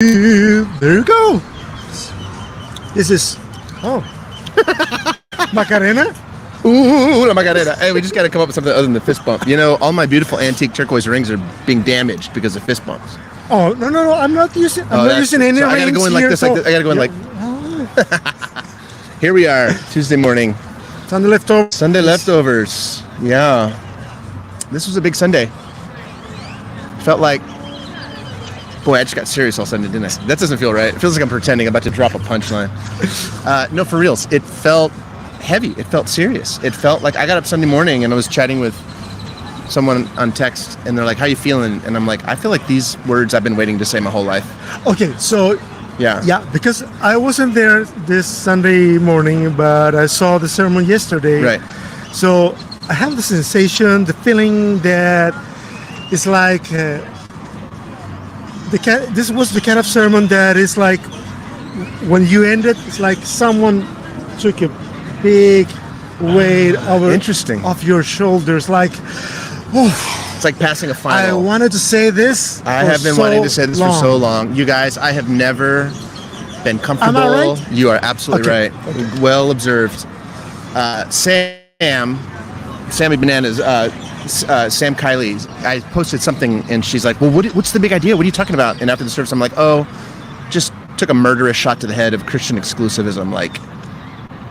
There you go. This is Macarena. Ooh, la Macarena. Hey, we just got to come up with something other than the fist bump. You know, all my beautiful antique turquoise rings are being damaged because of fist bumps. Oh no! I'm not using. I'm not using any rings. I gotta go in like here, this. I gotta go in like. Here we are, Tuesday morning. Sunday leftovers. Sunday leftovers. Yeah. This was a big Sunday. Felt like, boy, I just got serious all Sunday, didn't I? That doesn't feel right. It feels like I'm pretending I'm about to drop a punchline. No, for reals. It felt heavy. It felt serious. It felt like I got up Sunday morning and I was chatting with someone on text and they're like, how you feeling? And I'm like, I feel like these words I've been waiting to say my whole life. Okay, so yeah, because I wasn't there this Sunday morning, but I saw the sermon yesterday. Right. So I have the sensation, the feeling that it's like this was the kind of sermon that is like when you end it, it's like someone took a big weight off your shoulders, like. It's like passing a final. I wanted to say this. I have been wanting to say this for so long. You guys, I have never been comfortable. Am I right? You are absolutely right. Okay. Well observed. Sammy Bananas, Sam Kiley, I posted something and she's like, well, what's the big idea? What are you talking about? And after the service, I'm like, just took a murderous shot to the head of Christian exclusivism.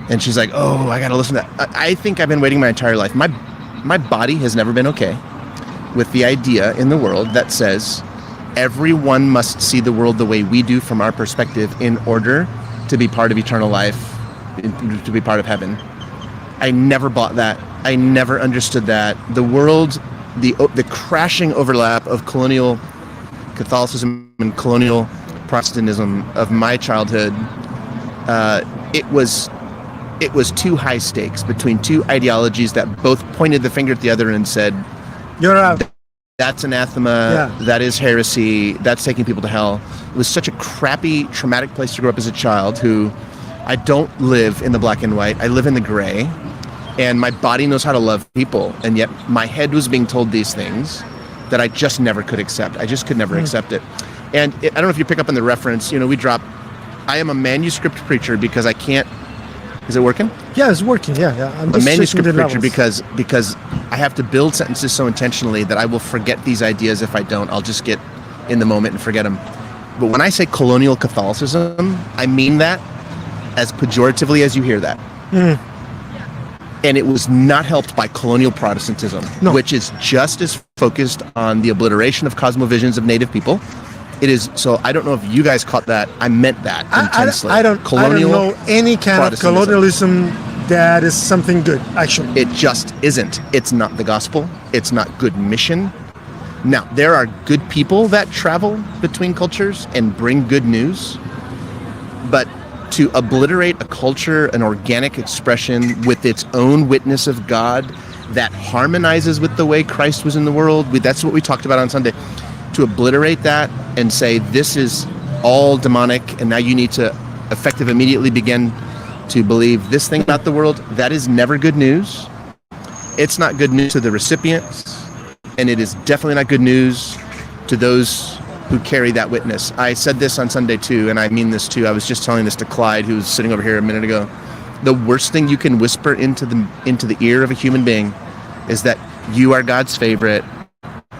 And she's like, I got to listen to that. I think I've been waiting my entire life. My body has never been okay with the idea in the world that says everyone must see the world the way we do from our perspective in order to be part of eternal life, to be part of heaven. I never bought that. I never understood that. The world, the crashing overlap of colonial Catholicism and colonial Protestantism of my childhood, it was too high stakes between two ideologies that both pointed the finger at the other and said, "You're out. That's anathema. Yeah. That is heresy. That's taking people to hell." It was such a crappy, traumatic place to grow up as a child. I don't live in the black and white. I live in the gray, and my body knows how to love people, and yet my head was being told these things that I just never could accept. I just could never accept it. And I don't know if you pick up on the reference. You know, I am a manuscript preacher because I can't. Is it working? Yeah, it's working. Yeah. I'm a manuscript preacher because I have to build sentences so intentionally that I will forget these ideas if I don't. I'll just get in the moment and forget them. But when I say colonial Catholicism, I mean that as pejoratively as you hear that. And it was not helped by colonial Protestantism, which is just as focused on the obliteration of cosmovisions of native people. It is, so I don't know if you guys caught that. I meant that intensely. I don't know any kind of colonialism that is something good, actually. It just isn't. It's not the gospel. It's not good mission. Now, there are good people that travel between cultures and bring good news, but to obliterate a culture, an organic expression with its own witness of God that harmonizes with the way Christ was in the world, that's what we talked about on Sunday. To obliterate that and say this is all demonic and now you need to immediately begin to believe this thing about the world, that is never good news. It's not good news to the recipients, and it is definitely not good news to those who carry that witness. I said this on Sunday too, and I mean this too. I was just telling this to Clyde, who was sitting over here a minute ago. The worst thing you can whisper into the ear of a human being is that you are God's favorite.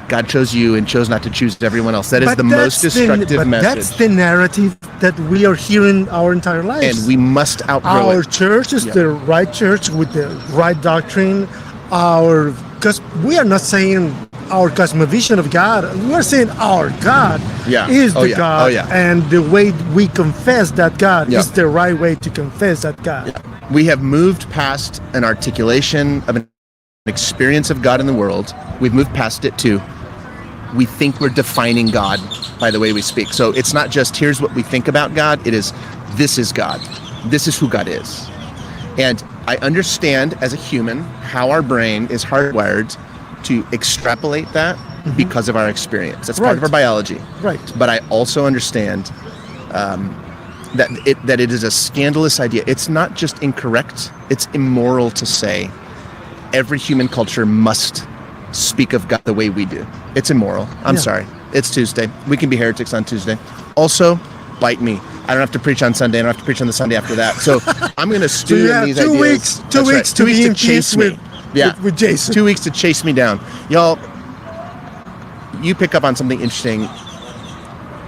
God chose you and chose not to choose everyone else. That is the most destructive message. That's the narrative that we are hearing our entire lives. And we must outgrow it. Our church is the right church with the right doctrine. Because we are not saying our cosmovision of God. We are saying our God is the God. And the way we confess that God is the right way to confess that God. Yeah. We have moved past an articulation of an experience of God in the world. We've moved past it too. We think we're defining God by the way we speak. So it's not just here's what we think about God. It is this is God. This is who God is. And I understand as a human how our brain is hardwired to extrapolate that because of our experience. That's part of our biology. Right. But I also understand that it is a scandalous idea. It's not just incorrect. It's immoral to say every human culture must speak of God the way we do. It's immoral. I'm sorry. It's Tuesday. We can be heretics on Tuesday. Also, bite me. I don't have to preach on Sunday. I don't have to preach on the Sunday after that. So I'm going to stew in these ideas. 2 weeks to chase me. With Jason. 2 weeks to chase me down. Y'all, you pick up on something interesting,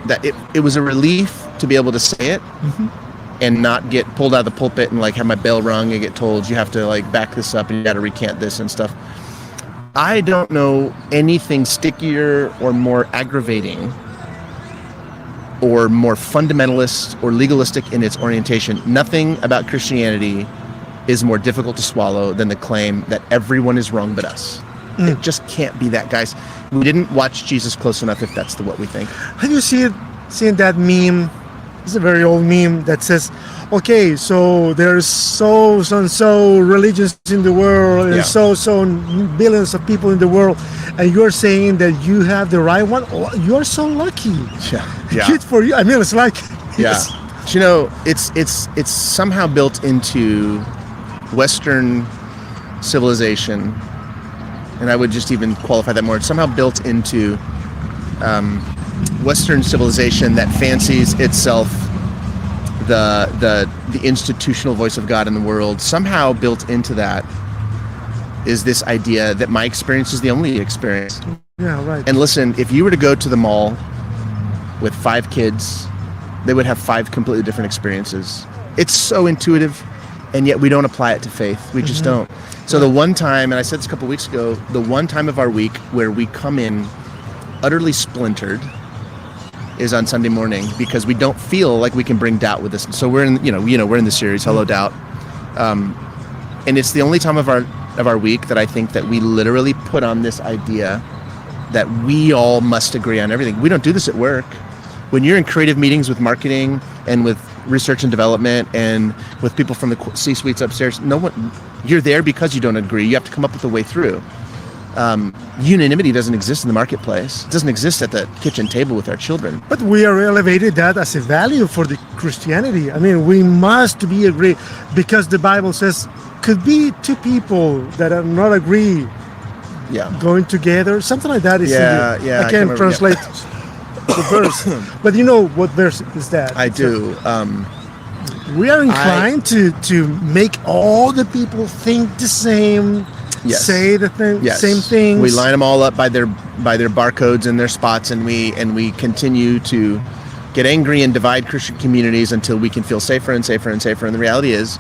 that it was a relief to be able to say it and not get pulled out of the pulpit and like have my bell rung and get told you have to like back this up and you got to recant this and stuff. I don't know anything stickier or more aggravating or more fundamentalist or legalistic in its orientation. Nothing about Christianity is more difficult to swallow than the claim that everyone is wrong but us. It just can't be that, guys. We didn't watch Jesus close enough if that's what we think. Have you seen that meme? It's a very old meme that says, okay, so there's so and so religions in the world and so billions of people in the world, and you're saying that you have the right one? Oh, you're so lucky. Yeah. Good for you. I mean, it's like... Yes. You know, it's somehow built into Western civilization, and I would just even qualify that more. It's somehow built into Western civilization that fancies itself the institutional voice of God in the world. Somehow built into that is this idea that my experience is the only experience. Yeah, right. And listen, if you were to go to the mall with 5 kids, they would have 5 completely different experiences. It's so intuitive, and yet we don't apply it to faith. We just don't. So the one time, and I said this a couple weeks ago, the one time of our week where we come in utterly splintered is on Sunday morning, because we don't feel like we can bring doubt with us. So we're in, we're in the series Hello Doubt, and it's the only time of our week that I think that we literally put on this idea that we all must agree on everything. We don't do this at work. When you're in creative meetings with marketing and with research and development and with people from the C-suites upstairs, you're there because you don't agree. You have to come up with a way through. Unanimity doesn't exist in the marketplace. It doesn't exist at the kitchen table with our children. But we are elevated that as a value for the Christianity. I mean, we must be agree, because the Bible says could be 2 people that are not agree going together. Something like that is I can't translate the verse. But you know what verse is that? I do. We are inclined to make all the people think the same. Yes. Say the same things. We line them all up by their barcodes and their spots, and we continue to get angry and divide Christian communities until we can feel safer and safer and safer. And the reality is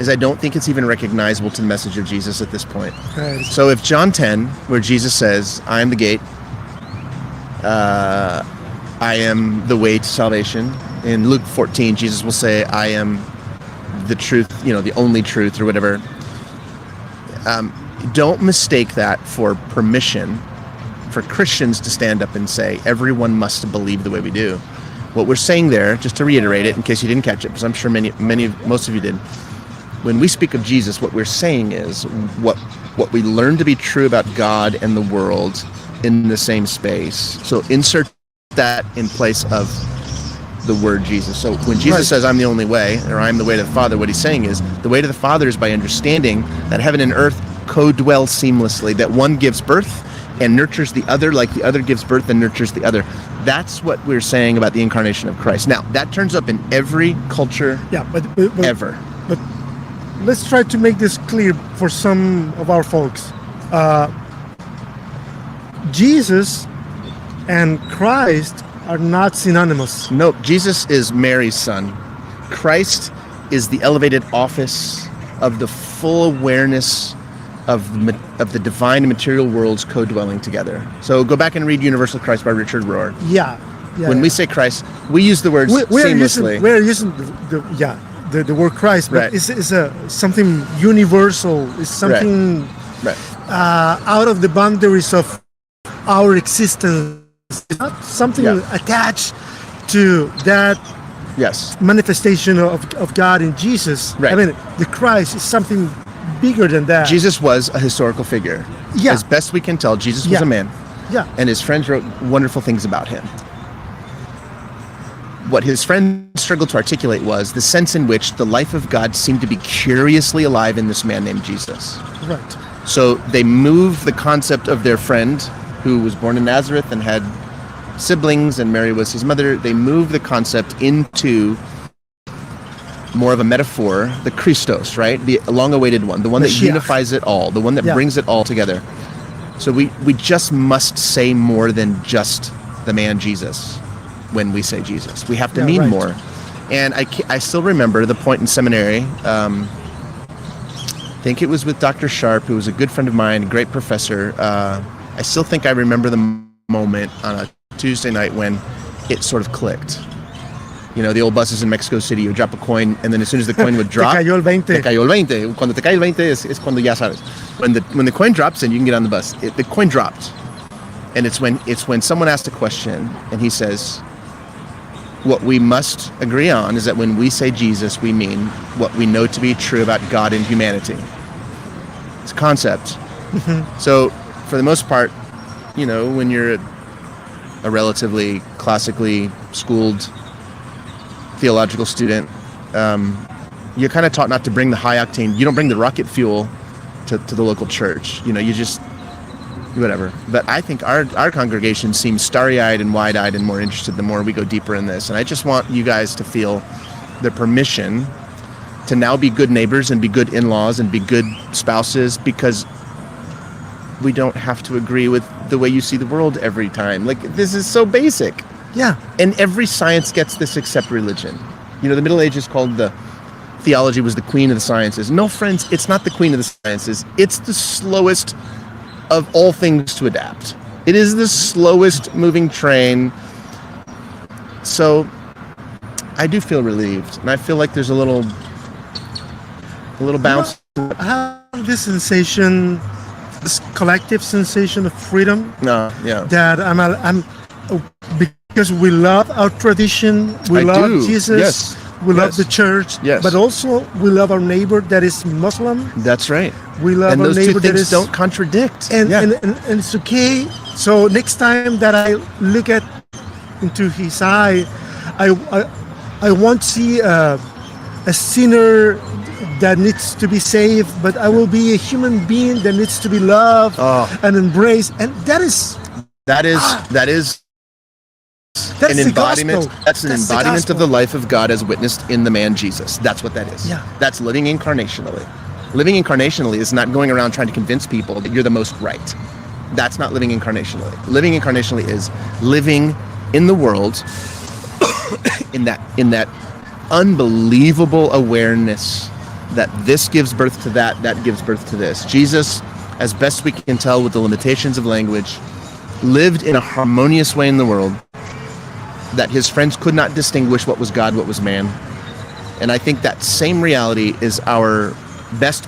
I don't think it's even recognizable to the message of Jesus at this point. Right. So if John 10, where Jesus says, "I am the gate, I am the way to salvation," in Luke 14, Jesus will say, "I am the truth, the only truth," or whatever. Don't mistake that for permission for Christians to stand up and say, everyone must believe the way we do. What we're saying there, just to reiterate it in case you didn't catch it, because I'm sure most of you did, when we speak of Jesus, what we're saying is what we learn to be true about God and the world in the same space. So insert that in place of the word Jesus. So when Jesus says, "I'm the only way," or "I'm the way to the Father," what he's saying is the way to the Father is by understanding that heaven and earth co-dwell seamlessly, that one gives birth and nurtures the other like the other gives birth and nurtures the other. That's what we're saying about the incarnation of Christ. Now, that turns up in every culture but ever. But let's try to make this clear for some of our folks. Jesus and Christ are not synonymous. No, Jesus is Mary's son. Christ is the elevated office of the full awareness of the divine and material worlds co-dwelling together. So go back and read Universal Christ by Richard Rohr. When we say Christ, we use the words seamlessly. We're using the word Christ, but it's something universal. It's something out of the boundaries of our existence. It's not something attached to that manifestation of God in Jesus. I mean, the Christ is something bigger than that. Jesus was a historical figure. As best we can tell, Jesus was a man. And his friends wrote wonderful things about him. What his friends struggled to articulate was the sense in which the life of God seemed to be curiously alive in this man named Jesus. Right. So they moved the concept of their friend, who was born in Nazareth and had siblings and Mary was his mother. They moved the concept into more of a metaphor, the Christos, right? The long-awaited one, the one that unifies it all, the one that brings it all together. So we just must say more than just the man Jesus when we say Jesus. We have to mean more. And I still remember the point in seminary. I think it was with Dr. Sharp, who was a good friend of mine, a great professor. I still think I remember the moment on a Tuesday night when it sort of clicked. You know, the old buses in Mexico City, you drop a coin, and then as soon as the coin would drop... Te cayó el 20. Te cayó el 20. Cuando te cae el 20 es cuando ya sabes. When the coin drops and you can get on the bus. The coin dropped. And it's when someone asked a question, and he says, what we must agree on is that when we say Jesus, we mean what we know to be true about God and humanity. It's a concept. So, for the most part, you know, when you're a relatively classically schooled theological student, you're kind of taught not to bring the high octane. You don't bring the rocket fuel to the local church. You know, you just whatever. But I think our congregation seems starry-eyed and wide-eyed and more interested the more we go deeper in this. And I just want you guys to feel the permission to now be good neighbors and be good in-laws and be good spouses, because we don't have to agree with the way you see the world every time. Like, this is so basic. Yeah. And every science gets this except religion. You know, the Middle Ages called theology was the queen of the sciences. No, friends, it's not the queen of the sciences. It's the slowest of all things to adapt. It is the slowest moving train. So I do feel relieved. And I feel like there's a little bounce. I have this sensation, this collective sensation of freedom. That I'm because we love our tradition, we love Jesus, we love the church, but also we love our neighbor that is Muslim. That's right. We love and our those neighbor two things that is don't contradict. And it's okay. So next time that I look into his eye, I won't see a sinner that needs to be saved, but I will be a human being that needs to be loved and embraced. And that is an embodiment. That's an embodiment of the life of God as witnessed in the man Jesus. That's what that is. Yeah. That's living incarnationally. Living incarnationally is not going around trying to convince people that you're the most right. That's not living incarnationally. Living incarnationally is living in the world in that unbelievable awareness that this gives birth to that gives birth to this. Jesus, as best we can tell with the limitations of language, lived in a harmonious way in the world that his friends could not distinguish what was God, what was man. And I think that same reality is our best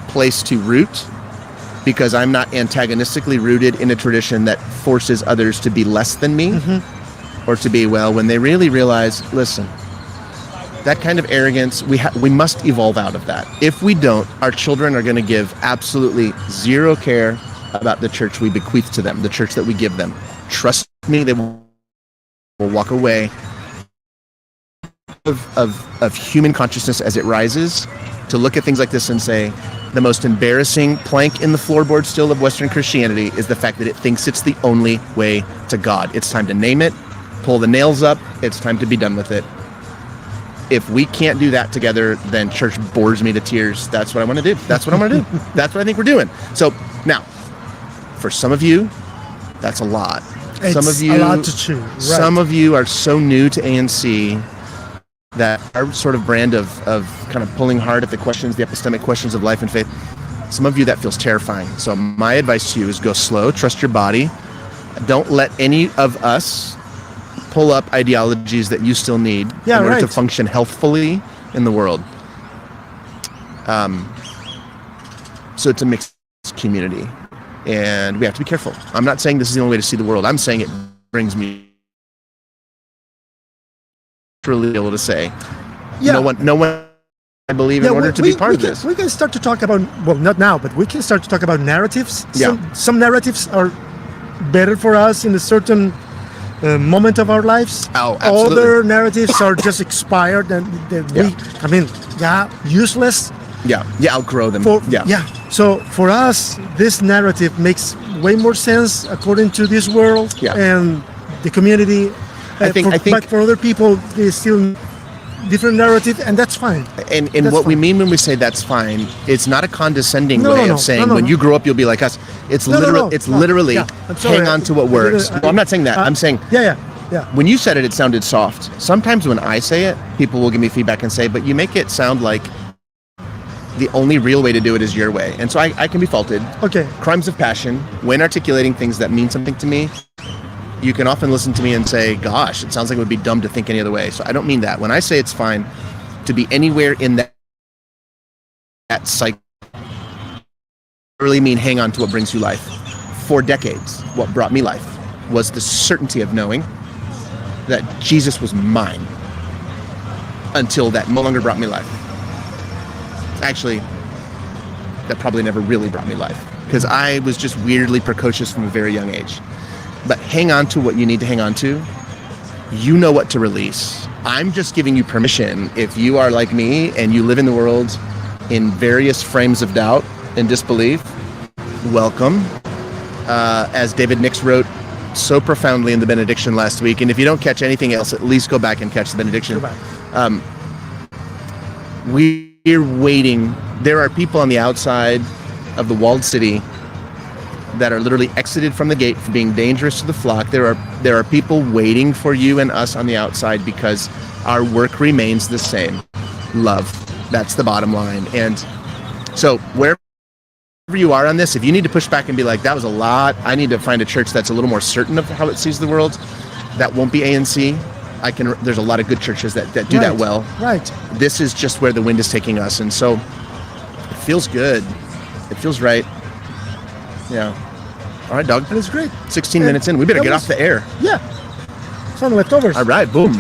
place to root, because I'm not antagonistically rooted in a tradition that forces others to be less than me or to be, well, when they really realize, listen, that kind of arrogance, we must evolve out of that. If we don't, our children are going to give absolutely zero care about the church we bequeath to them, the church that we give them. Trust me, they will walk away of human consciousness as it rises to look at things like this and say, the most embarrassing plank in the floorboard still of Western Christianity is the fact that it thinks it's the only way to God. It's time to name it, pull the nails up, it's time to be done with it. If we can't do that together, then church bores me to tears. That's what I want to do. That's what I want to do. That's what I think we're doing. So now, for some of you, that's a lot. It's some of you, a lot to chew. Right. Some of you are so new to ANC that our sort of brand of kind of pulling hard at the epistemic questions of life and faith, some of you that feels terrifying. So my advice to you is go slow, trust your body. Don't let any of us pull up ideologies that you still need in order to function healthfully in the world. So it's a mixed community, and we have to be careful. I'm not saying this is the only way to see the world. I'm saying it brings me really able to say, no one I believe in order to be part of this. We can start to talk about, well, not now, but we can start to talk about narratives. Some narratives are better for us in a certain moment of our lives. Oh, absolutely. Other narratives are just expired and useless. Outgrow them. So for us, this narrative makes way more sense according to this world, and the community. I think, but for other people, there's still different narrative, and that's fine. And what we mean when we say that's fine, it's not a condescending way of saying when you grow up you'll be like us. It's literally hang on to what works. No, I'm not saying that. I'm saying when you said it sounded soft. Sometimes when I say it, people will give me feedback and say, but you make it sound like the only real way to do it is your way. And so I can be faulted. Okay. Crimes of passion, when articulating things that mean something to me, you can often listen to me and say, gosh, it sounds like it would be dumb to think any other way. So I don't mean that. When I say it's fine to be anywhere in that cycle, I really mean hang on to what brings you life. For decades, what brought me life was the certainty of knowing that Jesus was mine until that no longer brought me life. Actually, that probably never really brought me life because I was just weirdly precocious from a very young age. But hang on to what you need to hang on to. You know what to release. I'm just giving you permission. If you are like me and you live in the world in various frames of doubt and disbelief, welcome. As David Nix wrote so profoundly in the benediction last week, and if you don't catch anything else, at least go back and catch the benediction. We're waiting. There are people on the outside of the walled city that are literally exited from the gate for being dangerous to the flock. There are people waiting for you and us on the outside because our work remains the same. Love. That's the bottom line. And so wherever you are on this, if you need to push back and be like, that was a lot, I need to find a church that's a little more certain of how it sees the world, that won't be ANC. There's a lot of good churches that do that well. Right. This is just where the wind is taking us. And so it feels good. It feels right. Yeah. All right, dog. That is great. 16 minutes in. We better get off the air. Yeah. Some leftovers. All right. Boom.